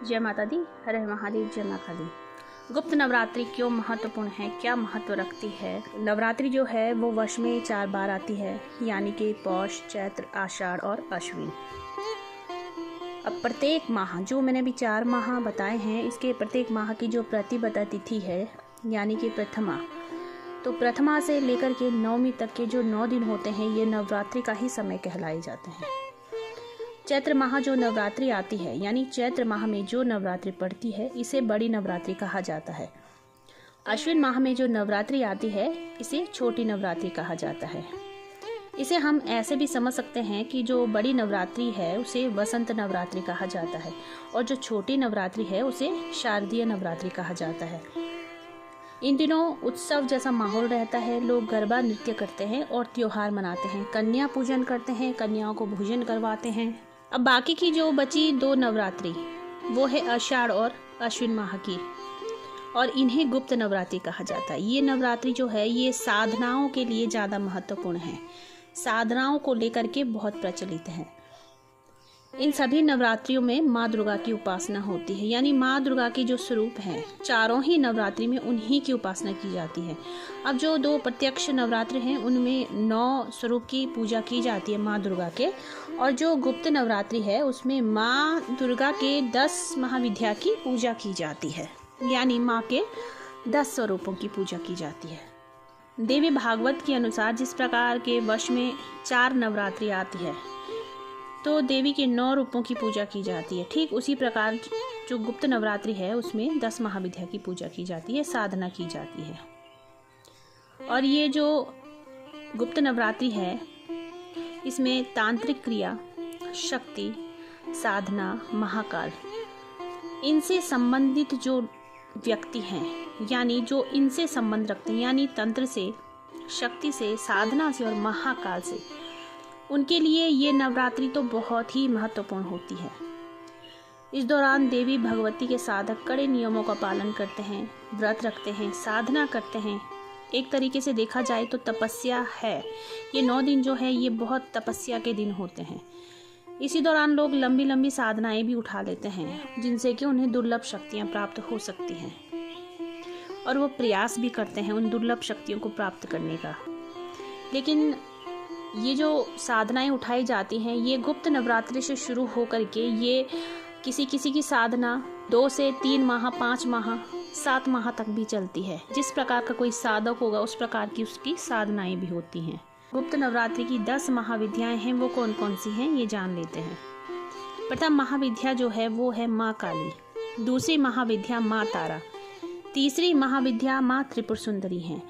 जय माता दी, हर हर महादेव, जय माता दी। गुप्त नवरात्रि क्यों महत्वपूर्ण है, क्या महत्व रखती है? नवरात्रि जो है वो वर्ष में 4 बार आती है, यानी कि पौष, चैत्र, आषाढ़ और अश्विन। अब प्रत्येक माह, जो मैंने अभी 4 माह बताए हैं, इसके प्रत्येक माह की जो प्रतिपदा तिथि है यानी कि प्रथमा, तो प्रथमा से लेकर के नवमी तक के जो 9 दिन होते हैं ये नवरात्रि का ही समय कहलाए जाते हैं। चैत्र माह जो नवरात्रि आती है, यानी चैत्र माह में जो नवरात्रि पड़ती है इसे बड़ी नवरात्रि कहा जाता है। अश्विन माह में जो नवरात्रि आती है इसे छोटी नवरात्रि कहा जाता है। इसे हम ऐसे भी समझ सकते हैं कि जो बड़ी नवरात्रि है उसे वसंत नवरात्रि कहा जाता है और जो छोटी नवरात्रि है उसे शारदीय नवरात्रि कहा जाता है। इन दिनों उत्सव जैसा माहौल रहता है, लोग गरबा नृत्य करते हैं और त्योहार मनाते हैं, कन्या पूजन करते हैं, कन्याओं को भोजन करवाते हैं। अब बाकी की जो बची 2 नवरात्रि वो है आषाढ़ और अश्विन माह की, और इन्हें गुप्त नवरात्रि कहा जाता है। ये नवरात्रि जो है ये साधनाओं के लिए ज़्यादा महत्वपूर्ण है, साधनाओं को लेकर के बहुत प्रचलित है। इन सभी नवरात्रियों में माँ दुर्गा की उपासना होती है, यानी माँ दुर्गा की जो स्वरूप है चारों ही नवरात्रि में उन्हीं की उपासना की जाती है। अब जो 2 प्रत्यक्ष नवरात्रि हैं उनमें 9 स्वरूप की पूजा की जाती है माँ दुर्गा के, और जो गुप्त नवरात्रि है उसमें माँ दुर्गा के 10 महाविद्या की पूजा की जाती है, यानी माँ के 10 स्वरूपों की पूजा की जाती है। देवी भागवत के अनुसार जिस प्रकार के वर्ष में 4 नवरात्रि आती है तो देवी के 9 रूपों की पूजा की जाती है, ठीक उसी प्रकार जो गुप्त नवरात्रि है उसमें 10 महाविद्या की पूजा की जाती है, साधना की जाती है। और ये जो गुप्त नवरात्रि है इसमें तांत्रिक क्रिया, शक्ति, साधना, महाकाल, इनसे संबंधित जो व्यक्ति हैं, यानी जो इनसे संबंध रखते हैं, यानी तंत्र से, शक्ति से, साधना से और महाकाल से, उनके लिए ये नवरात्रि तो बहुत ही महत्वपूर्ण होती है। इस दौरान देवी भगवती के साधक कड़े नियमों का पालन करते हैं, व्रत रखते हैं, साधना करते हैं। एक तरीके से देखा जाए तो तपस्या है। ये 9 दिन जो है ये बहुत तपस्या के दिन होते हैं। इसी दौरान लोग लंबी लंबी साधनाएं भी उठा लेते हैं जिनसे कि उन्हें दुर्लभ शक्तियां प्राप्त हो सकती हैं, और वो प्रयास भी करते हैं उन दुर्लभ शक्तियों को प्राप्त करने का। लेकिन ये जो साधनाएं उठाई जाती हैं ये गुप्त नवरात्रि से शुरू हो करके ये किसी किसी की साधना 2 से 3 माह, 5 माह, 7 माह तक भी चलती है। जिस प्रकार का कोई साधक होगा उस प्रकार की उसकी साधनाएं भी होती हैं। गुप्त नवरात्रि की 10 महाविद्याएं हैं, वो कौन कौन सी हैं ये जान लेते हैं। प्रथम महाविद्या जो है वो है माँ काली, दूसरी महाविद्या माँ तारा, तीसरी महाविद्या माँ त्रिपुर सुंदरी हैं,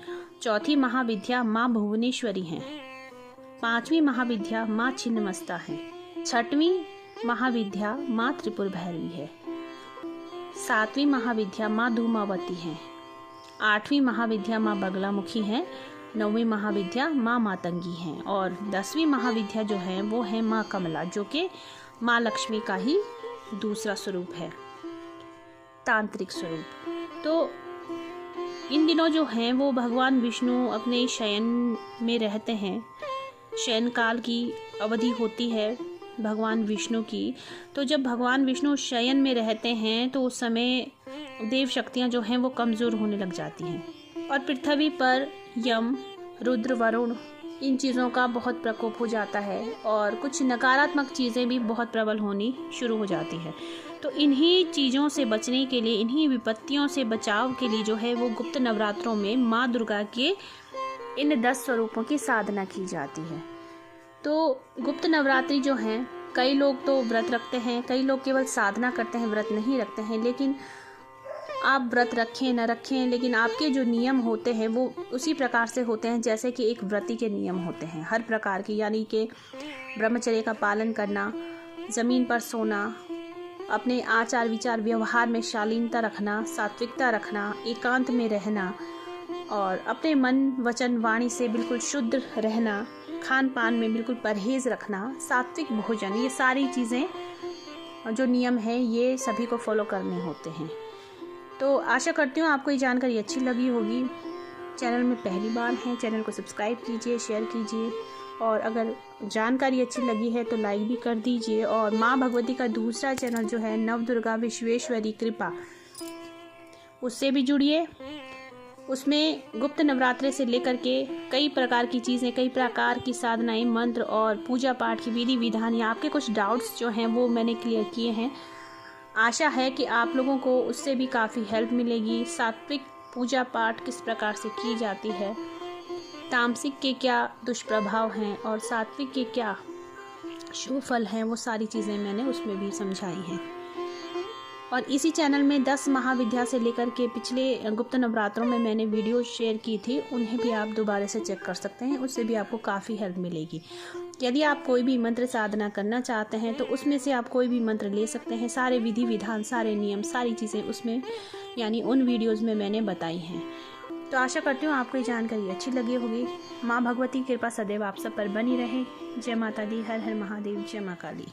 चौथी महाविद्या माँ भुवनेश्वरी हैं, 5वीं महाविद्या माँ छिन्नमस्ता है, 6वीं महाविद्या माँ त्रिपुर भैरवी है, 7वीं महाविद्या माँ धूमावती है, 8वीं महाविद्या माँ बगलामुखी है, 9वीं महाविद्या माँ मातंगी है, और 10वीं महाविद्या जो है वो है माँ कमला, जो कि माँ लक्ष्मी का ही दूसरा स्वरूप है, तांत्रिक स्वरूप। तो इन दिनों जो हैं वो भगवान विष्णु अपने शयन में रहते हैं। शयन काल की अवधि होती है भगवान विष्णु की। तो जब भगवान विष्णु शयन में रहते हैं तो उस समय देव शक्तियाँ जो हैं वो कमज़ोर होने लग जाती हैं, और पृथ्वी पर यम, रुद्र, वरुण, इन चीज़ों का बहुत प्रकोप हो जाता है, और कुछ नकारात्मक चीज़ें भी बहुत प्रबल होनी शुरू हो जाती है। तो इन्हीं चीज़ों से बचने के लिए, इन्हीं विपत्तियों से बचाव के लिए जो है वो गुप्त नवरात्रों में माँ दुर्गा के इन 10 स्वरूपों की साधना की जाती है। तो गुप्त नवरात्रि जो हैं, कई लोग तो व्रत रखते हैं, कई लोग केवल साधना करते हैं, व्रत नहीं रखते हैं। लेकिन आप व्रत रखें न रखें, लेकिन आपके जो नियम होते हैं वो उसी प्रकार से होते हैं जैसे कि एक व्रती के नियम होते हैं हर प्रकार के, यानी कि ब्रह्मचर्य का पालन करना, ज़मीन पर सोना, अपने आचार विचार व्यवहार में शालीनता रखना, सात्विकता रखना, एकांत में रहना, और अपने मन, वचन, वाणी से बिल्कुल शुद्ध रहना, खान पान में बिल्कुल परहेज़ रखना, सात्विक भोजन, ये सारी चीज़ें जो नियम हैं ये सभी को फॉलो करने होते हैं। तो आशा करती हूँ आपको ये जानकारी अच्छी लगी होगी। चैनल में पहली बार हैं, चैनल को सब्सक्राइब कीजिए, शेयर कीजिए और अगर जानकारी अच्छी लगी है तो लाइक भी कर दीजिए। और माँ भगवती का दूसरा चैनल जो है नवदुर्गा विश्वेश्वरी कृपा, उससे भी जुड़िए। उसमें गुप्त नवरात्रे से लेकर के कई प्रकार की चीज़ें, कई प्रकार की साधनाएं, मंत्र और पूजा पाठ की विधि विधान या आपके कुछ डाउट्स जो हैं वो मैंने क्लियर किए हैं। आशा है कि आप लोगों को उससे भी काफ़ी हेल्प मिलेगी। सात्विक पूजा पाठ किस प्रकार से की जाती है, तामसिक के क्या दुष्प्रभाव हैं और सात्विक के क्या शुभ फल हैं, वो सारी चीज़ें मैंने उसमें भी समझाई हैं। और इसी चैनल में 10 महाविद्या से लेकर के पिछले गुप्त नवरात्रों में मैंने वीडियो शेयर की थी, उन्हें भी आप दोबारा से चेक कर सकते हैं, उससे भी आपको काफ़ी हेल्प मिलेगी। यदि आप कोई भी मंत्र साधना करना चाहते हैं तो उसमें से आप कोई भी मंत्र ले सकते हैं। सारे विधि विधान, सारे नियम, सारी चीज़ें उसमें यानी उन वीडियोज़ में मैंने बताई हैं। तो आशा करती हूँ आपको ये जानकारी अच्छी लगी होगी। माँ भगवती की कृपा सदैव आप सब पर बनी रहे। जय माता दी, हर हर महादेव, जय माँ काली।